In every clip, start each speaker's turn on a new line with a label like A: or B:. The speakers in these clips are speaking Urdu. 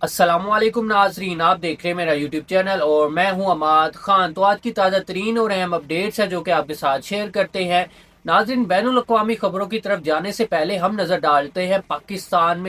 A: السلام علیکم ناظرین، آپ دیکھ رہے ہیں میرا یوٹیوب چینل اور میں ہوں عماد خان۔ تو آج کی تازہ ترین اور اہم اپڈیٹس ہیں جو کہ آپ کے ساتھ شیئر کرتے ہیں۔ ناظرین، بین الاقوامی خبروں کی طرف جانے سے پہلے ہم نظر ڈالتے ہیں پاکستان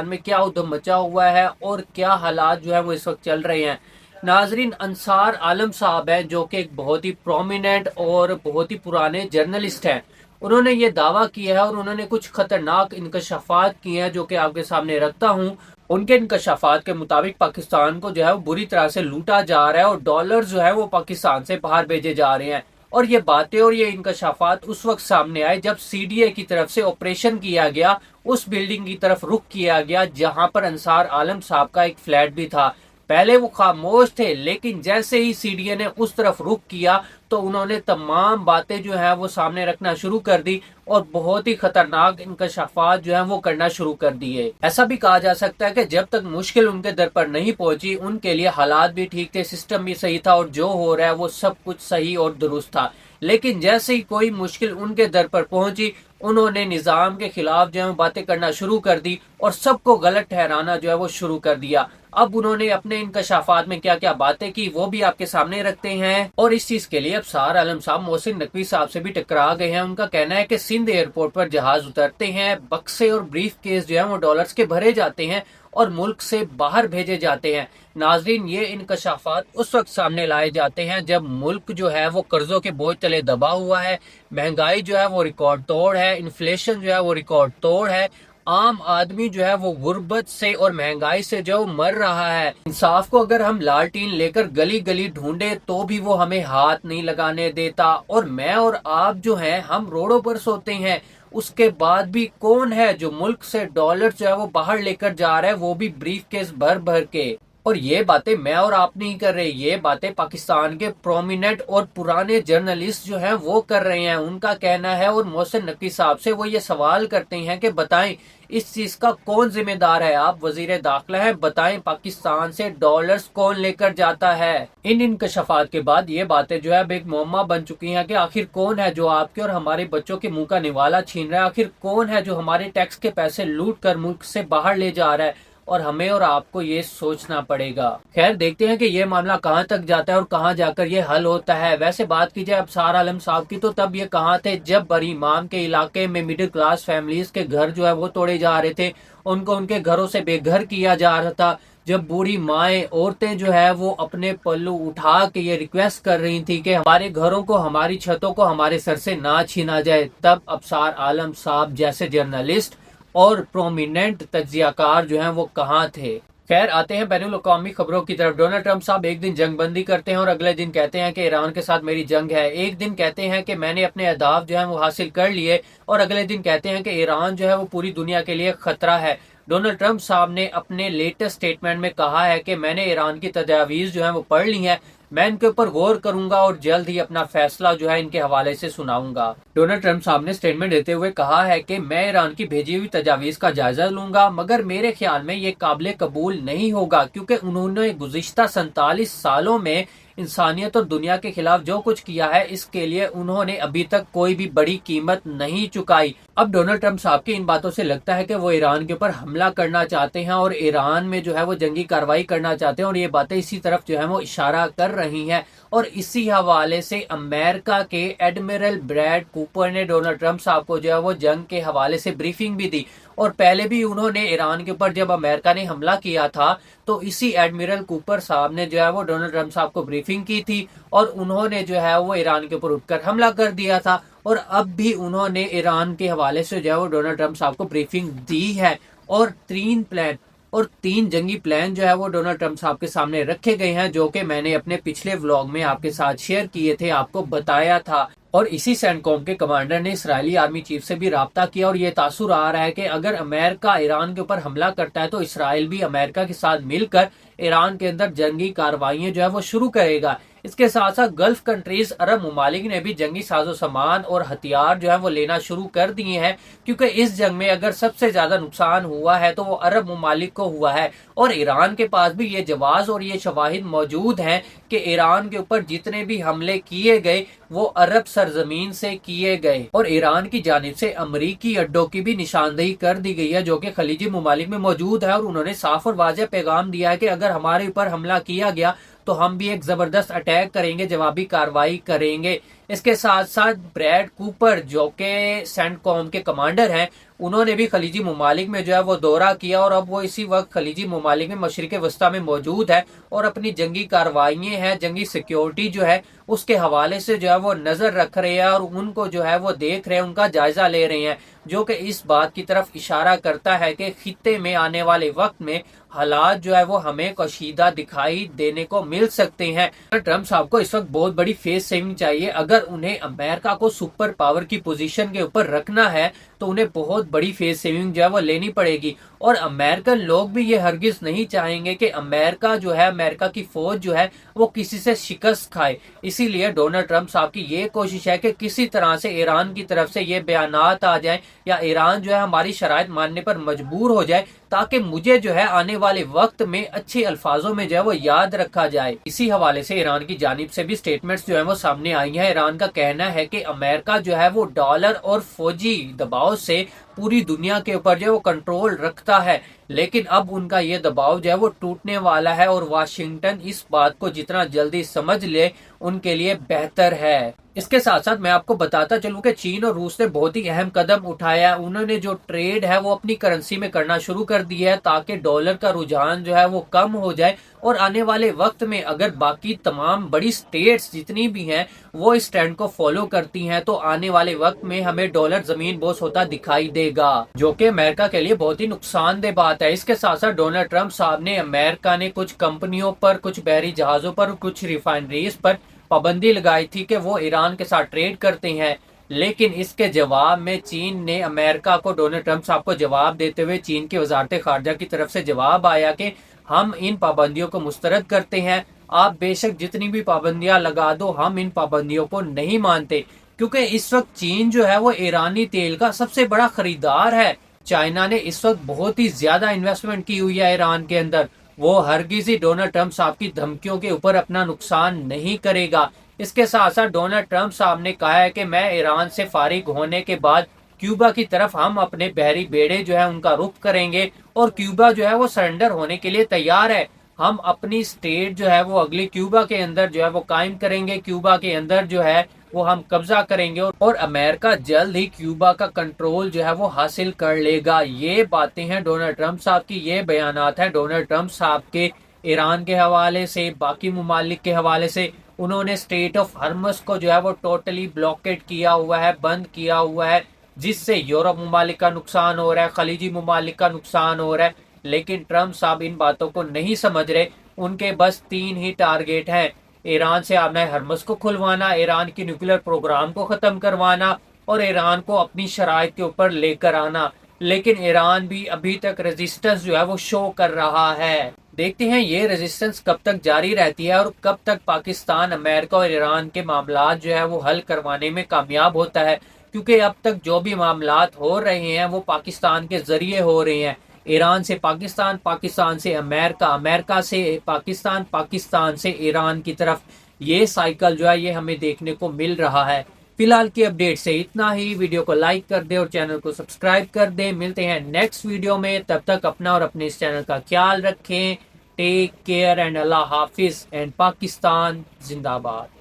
A: میں کیا ادھم مچا ہوا ہے اور کیا حالات جو ہے وہ اس وقت چل رہے ہیں۔ ناظرین، انصار عالم صاحب ہیں جو کہ ایک بہت ہی پرومیننٹ اور بہت ہی پرانے جرنلسٹ ہیں۔ انہوں نے یہ دعویٰ کیا ہے اور انہوں نے کچھ خطرناک انکشافات کیے ہیں جو کہ آپ کے سامنے رکھتا ہوں۔ ان کے انکشافات کے مطابق پاکستان کو جو ہے وہ بری طرح سے لوٹا جا رہا ہے اور ڈالر جو ہے وہ پاکستان سے باہر بھیجے جا رہے ہیں۔ اور یہ باتیں اور یہ انکشافات اس وقت سامنے آئے جب سی ڈی اے کی طرف سے آپریشن کیا گیا، اس بلڈنگ کی طرف رخ کیا گیا جہاں پر انصار عالم صاحب کا ایک فلیٹ بھی تھا۔ پہلے وہ خاموش تھے لیکن جیسے ہی سی ڈی اے نے اس طرف رخ کیا تو انہوں نے تمام باتیں جو ہیں وہ سامنے رکھنا شروع کر دی اور بہت ہی خطرناک انکشافات جو ہیں وہ کرنا شروع کر دیے۔ ایسا بھی کہا جا سکتا ہے کہ جب تک مشکل ان کے در پر نہیں پہنچی ان کے لیے حالات بھی ٹھیک تھے، سسٹم بھی صحیح تھا اور جو ہو رہا ہے وہ سب کچھ صحیح اور درست تھا۔ لیکن جیسے ہی کوئی مشکل ان کے در پر پہنچی انہوں نے نظام کے خلاف جو ہے باتیں کرنا شروع کر دی اور سب کو غلط ٹھہرانا جو ہے وہ شروع کر دیا۔ اب انہوں نے اپنے انکشافات میں کیا کیا باتیں کی وہ بھی آپ کے سامنے رکھتے ہیں، اور اس چیز کے لیے ابصار عالم صاحب محسن نقوی صاحب سے بھی ٹکرا گئے ہیں۔ ان کا کہنا ہے کہ سندھ ایئرپورٹ پر جہاز اترتے ہیں، بکسے اور بریف کیس جو ہے وہ ڈالرز کے بھرے جاتے ہیں اور ملک سے باہر بھیجے جاتے ہیں۔ ناظرین، یہ انکشافات اس وقت سامنے لائے جاتے ہیں جب ملک جو ہے وہ قرضوں کے بوجھ تلے دبا ہوا ہے، مہنگائی جو ہے وہ ریکارڈ توڑ ہے، انفلیشن جو ہے وہ ریکارڈ توڑ ہے، عام آدمی جو ہے وہ غربت سے اور مہنگائی سے جو مر رہا ہے۔ انصاف کو اگر ہم لالٹین لے کر گلی گلی ڈھونڈے تو بھی وہ ہمیں ہاتھ نہیں لگانے دیتا، اور میں اور آپ جو ہیں ہم روڈوں پر سوتے ہیں، اس کے بعد بھی کون ہے جو ملک سے ڈالر جو ہے وہ باہر لے کر جا رہا ہے، وہ بھی بریف کیس بھر بھر کے۔ اور یہ باتیں میں اور آپ نہیں کر رہے، یہ باتیں پاکستان کے پرومیننٹ اور پرانے جرنلسٹ جو ہیں وہ کر رہے ہیں۔ ان کا کہنا ہے اور محسن نقوی صاحب سے وہ یہ سوال کرتے ہیں کہ بتائیں اس چیز کا کون ذمہ دار ہے؟ آپ وزیر داخلہ ہیں، بتائیں پاکستان سے ڈالرز کون لے کر جاتا ہے؟ ان انکشافات کے بعد یہ باتیں جو ہے اب ایک معمہ بن چکی ہیں کہ آخر کون ہے جو آپ کے اور ہمارے بچوں کے منہ کا نوالا چھین رہا ہے، آخر کون ہے جو ہمارے ٹیکس کے پیسے لوٹ کر ملک سے باہر لے جا رہا ہے، اور ہمیں اور آپ کو یہ سوچنا پڑے گا۔ خیر، دیکھتے ہیں کہ یہ معاملہ کہاں تک جاتا ہے اور کہاں جا کر یہ حل ہوتا ہے۔ ویسے بات کی جائے ابصار عالم صاحب کی تو تب یہ کہاں تھے جب بری امام کے علاقے میں مڈل کلاس فیملیز کے گھر جو ہے وہ توڑے جا رہے تھے، ان کو ان کے گھروں سے بے گھر کیا جا رہا تھا، جب بوڑھی مائیں عورتیں جو ہے وہ اپنے پلو اٹھا کے یہ ریکویسٹ کر رہی تھی کہ ہمارے گھروں کو، ہماری چھتوں کو ہمارے سر سے نہ چھینا جائے، تب ابصار عالم صاحب جیسے جرنلسٹ اور پرومیننٹ تجزیہ کار جو ہیں وہ کہاں تھے؟ خیر، آتے ہیں بین الاقوامی خبروں کی طرف۔ ڈونلڈ ٹرمپ صاحب ایک دن جنگ بندی کرتے ہیں اور اگلے دن کہتے ہیں کہ ایران کے ساتھ میری جنگ ہے۔ ایک دن کہتے ہیں کہ میں نے اپنے اہداف جو ہیں وہ حاصل کر لیے، اور اگلے دن کہتے ہیں کہ ایران جو ہے وہ پوری دنیا کے لیے خطرہ ہے۔ ڈونلڈ ٹرمپ صاحب نے اپنے لیٹسٹ سٹیٹمنٹ میں کہا ہے کہ میں نے ایران کی تجاویز جو ہیں وہ پڑھ لی ہیں، میں ان کے اوپر غور کروں گا اور جلد ہی اپنا فیصلہ جو ہے ان کے حوالے سے سناؤں گا۔ ڈونلڈ ٹرمپ صاحب نے سٹیٹمنٹ دیتے ہوئے کہا ہے کہ میں ایران کی بھیجی ہوئی تجاویز کا جائزہ لوں گا، مگر میرے خیال میں یہ قابل قبول نہیں ہوگا کیونکہ انہوں نے گزشتہ 47 سالوں میں انسانیت اور دنیا کے خلاف جو کچھ کیا ہے اس کے لیے انہوں نے ابھی تک کوئی بھی بڑی قیمت نہیں چکائی۔ اب ڈونلڈ ٹرمپ صاحب کی ان باتوں سے لگتا ہے کہ وہ ایران کے اوپر حملہ کرنا چاہتے ہیں اور ایران میں جو ہے وہ جنگی کارروائی کرنا چاہتے ہیں، اور یہ باتیں اسی طرف جو ہے وہ اشارہ کر رہی ہیں۔ اور اسی حوالے سے امریکہ کے ایڈمرل بریڈ کوپر نے ڈونلڈ ٹرمپ صاحب کو جو ہے وہ جنگ کے حوالے سے بریفنگ بھی دی، اور پہلے بھی انہوں نے ایران کے اوپر جب امریکہ نے حملہ کیا تھا تو اسی ایڈمرل کوپر صاحب نے جو ہے وہ ڈونلڈ ٹرمپ صاحب کو بریفنگ کی تھی، اور انہوں نے جو ہے وہ ایران کے اوپر اٹھ کر حملہ کر دیا تھا، اور اب بھی انہوں نے ایران کے حوالے سے جو ہے وہ ڈونلڈ ٹرمپ صاحب کو بریفنگ دی ہے، اور تین جنگی پلان جو ہے وہ ڈونلڈ ٹرمپ صاحب کے سامنے رکھے گئے ہیں، جو کہ میں نے اپنے پچھلے ولاگ میں آپ کے ساتھ شیئر کیے تھے، آپ کو بتایا تھا۔ اور اسی سینٹ کوم کے کمانڈر نے اسرائیلی آرمی چیف سے بھی رابطہ کیا، اور یہ تاثر آ رہا ہے کہ اگر امریکہ ایران کے اوپر حملہ کرتا ہے تو اسرائیل بھی امریکہ کے ساتھ مل کر ایران کے اندر جنگی کارروائیاں جو ہے وہ شروع کرے گا۔ اس کے ساتھ ساتھ گلف کنٹریز عرب ممالک نے بھی جنگی ساز و سامان اور ہتھیار جو ہے وہ لینا شروع کر دیے ہیں، کیونکہ اس جنگ میں اگر سب سے زیادہ نقصان ہوا ہے تو وہ عرب ممالک کو ہوا ہے، اور ایران کے پاس بھی یہ جواز اور یہ شواہد موجود ہیں کہ ایران کے اوپر جتنے بھی حملے کیے گئے وہ عرب سرزمین سے کیے گئے، اور ایران کی جانب سے امریکی اڈوں کی بھی نشاندہی کر دی گئی ہے جو کہ خلیجی ممالک میں موجود ہے، اور انہوں نے صاف اور واضح پیغام دیا ہے کہ اگر ہمارے اوپر حملہ کیا گیا تو ہم بھی ایک زبردست اٹیک کریں گے، جوابی کارروائی کریں گے۔ اس کے ساتھ ساتھ بریڈ کوپر جو کہ سینٹ کوم کے کمانڈر ہیں، انہوں نے بھی خلیجی ممالک میں جو ہے وہ دورہ کیا، اور اب وہ اسی وقت خلیجی ممالک میں مشرق وسطیٰ میں موجود ہے اور اپنی جنگی کارروائیاں ہیں، جنگی سیکیورٹی جو ہے اس کے حوالے سے جو ہے وہ نظر رکھ رہے ہیں، اور ان کو جو ہے وہ دیکھ رہے ہیں، ان کا جائزہ لے رہے ہیں، جو کہ اس بات کی طرف اشارہ کرتا ہے کہ خطے میں آنے والے وقت میں حالات جو ہے وہ ہمیں کشیدہ دکھائی دینے کو مل سکتے ہیں۔ ٹرمپ صاحب کو اس وقت بہت بڑی فیس سیونگ چاہیے۔ اگر انہیں امریکہ کو سپر پاور کی پوزیشن کے اوپر رکھنا ہے تو انہیں بہت بڑی فیس سیونگ جو ہے وہ لینی پڑے گی، اور امریکن لوگ بھی یہ ہرگز نہیں چاہیں گے کہ امریکہ جو ہے، امریکہ کی فوج جو ہے وہ کسی سے شکست کھائے۔ اسی لیے ڈونلڈ ٹرمپ صاحب کی یہ کوشش ہے کہ کسی طرح سے ایران کی طرف سے یہ بیانات آ جائیں یا ایران جو ہے ہماری شرائط ماننے پر مجبور ہو جائے، تاکہ مجھے جو ہے آنے والے وقت میں اچھے الفاظوں میں جو ہے وہ یاد رکھا جائے۔ اسی حوالے سے ایران کی جانب سے بھی سٹیٹمنٹس جو ہے وہ سامنے آئی ہیں۔ ایران کا کہنا ہے کہ امریکہ جو ہے وہ ڈالر اور فوجی دباؤ سے پوری دنیا کے اوپر جو ہے وہ کنٹرول رکھتا ہے، لیکن اب ان کا یہ دباؤ جو ہے وہ ٹوٹنے والا ہے، اور واشنگٹن اس بات کو جتنا جلدی سمجھ لے ان کے لیے بہتر ہے۔ اس کے ساتھ ساتھ میں آپ کو بتاتا چلوں کہ چین اور روس نے بہت ہی اہم قدم اٹھایا ہے۔ انہوں نے جو ٹریڈ ہے وہ اپنی کرنسی میں کرنا شروع کر دی ہے تاکہ ڈالر کا رجحان جو ہے وہ کم ہو جائے، اور آنے والے وقت میں اگر باقی تمام بڑی سٹیٹس جتنی بھی ہیں وہ اس ٹرینڈ کو فالو کرتی ہیں تو آنے والے وقت میں ہمیں ڈالر زمین بوس ہوتا دکھائی دے گا، جو کہ امریکہ کے لیے بہت ہی نقصان دہ بات ہے۔ اس کے ساتھ ساتھ ڈونلڈ ٹرمپ صاحب نے امریکہ نے کچھ کمپنیوں پر، کچھ بحری جہازوں پر، کچھ ریفائنریز پر پابندی لگائی تھی کہ وہ ایران کے ساتھ ٹریڈ کرتے ہیں، لیکن اس کے جواب میں چین نے امریکہ کو، ڈونلڈ ٹرمپ صاحب کو جواب دیتے ہوئے چین کی وزارت خارجہ کی طرف سے جواب آیا کہ ہم ان پابندیوں کو مسترد کرتے ہیں، آپ بے شک جتنی بھی پابندیاں لگا دو، ہم ان پابندیوں کو نہیں مانتے، کیونکہ اس وقت چین جو ہے وہ ایرانی تیل کا سب سے بڑا خریدار ہے۔ چائنا نے اس وقت بہت ہی زیادہ انویسٹمنٹ کی ہوئی ہے ایران کے اندر، وہ ہرگز ہی ڈونلڈ ٹرمپ صاحب کی دھمکیوں کے اوپر اپنا نقصان نہیں کرے گا۔ اس کے ساتھ ساتھ ڈونلڈ ٹرمپ صاحب نے کہا ہے کہ میں ایران سے فارغ ہونے کے بعد کیوبا کی طرف ہم اپنے بحری بیڑے جو ہے ان کا رخ کریں گے، اور کیوبا جو ہے وہ سرنڈر ہونے کے لیے تیار ہے۔ ہم اپنی سٹیٹ جو ہے وہ اگلی کیوبا کے اندر جو ہے وہ قائم کریں گے، کیوبا کے اندر جو ہے وہ ہم قبضہ کریں گے، اور امریکہ جلد ہی کیوبا کا کنٹرول جو ہے وہ حاصل کر لے گا۔ یہ باتیں ہیں ڈونلڈ ٹرمپ صاحب کی، یہ بیانات ہیں ڈونلڈ ٹرمپ صاحب کے ایران کے حوالے سے، باقی ممالک کے حوالے سے۔ انہوں نے اسٹریٹ آف ہرمز کو جو ہے وہ ٹوٹلی بلاکیٹ کیا ہوا ہے، بند کیا ہوا ہے، جس سے یورپ ممالک کا نقصان ہو رہا ہے، خلیجی ممالک کا نقصان ہو رہا ہے، لیکن ٹرمپ صاحب ان باتوں کو نہیں سمجھ رہے۔ ان کے بس 3 ہی ٹارگیٹ ہیں: ایران سے آبنائے ہرمز کو کھلوانا، ایران کی نیوکلیر پروگرام کو ختم کروانا، اور ایران کو اپنی شرائط کے اوپر لے کر آنا۔ لیکن ایران بھی ابھی تک ریزسٹنس جو ہے وہ شو کر رہا ہے۔ دیکھتے ہیں یہ ریزسٹنس کب تک جاری رہتی ہے، اور کب تک پاکستان، امریکہ اور ایران کے معاملات جو ہے وہ حل کروانے میں کامیاب ہوتا ہے، کیونکہ اب تک جو بھی معاملات ہو رہے ہیں وہ پاکستان کے ذریعے ہو رہے ہیں۔ ایران سے پاکستان، پاکستان سے امریکہ، امریکہ سے پاکستان، پاکستان سے ایران کی طرف، یہ سائیکل جو ہے یہ ہمیں دیکھنے کو مل رہا ہے۔ فی الحال کی اپڈیٹ سے اتنا ہی۔ ویڈیو کو لائک کر دیں اور چینل کو سبسکرائب کر دیں۔ ملتے ہیں نیکسٹ ویڈیو میں، تب تک اپنا اور اپنے اس چینل کا خیال رکھیں۔ ٹیک کیئر اینڈ اللہ حافظ، اینڈ پاکستان زندہ باد۔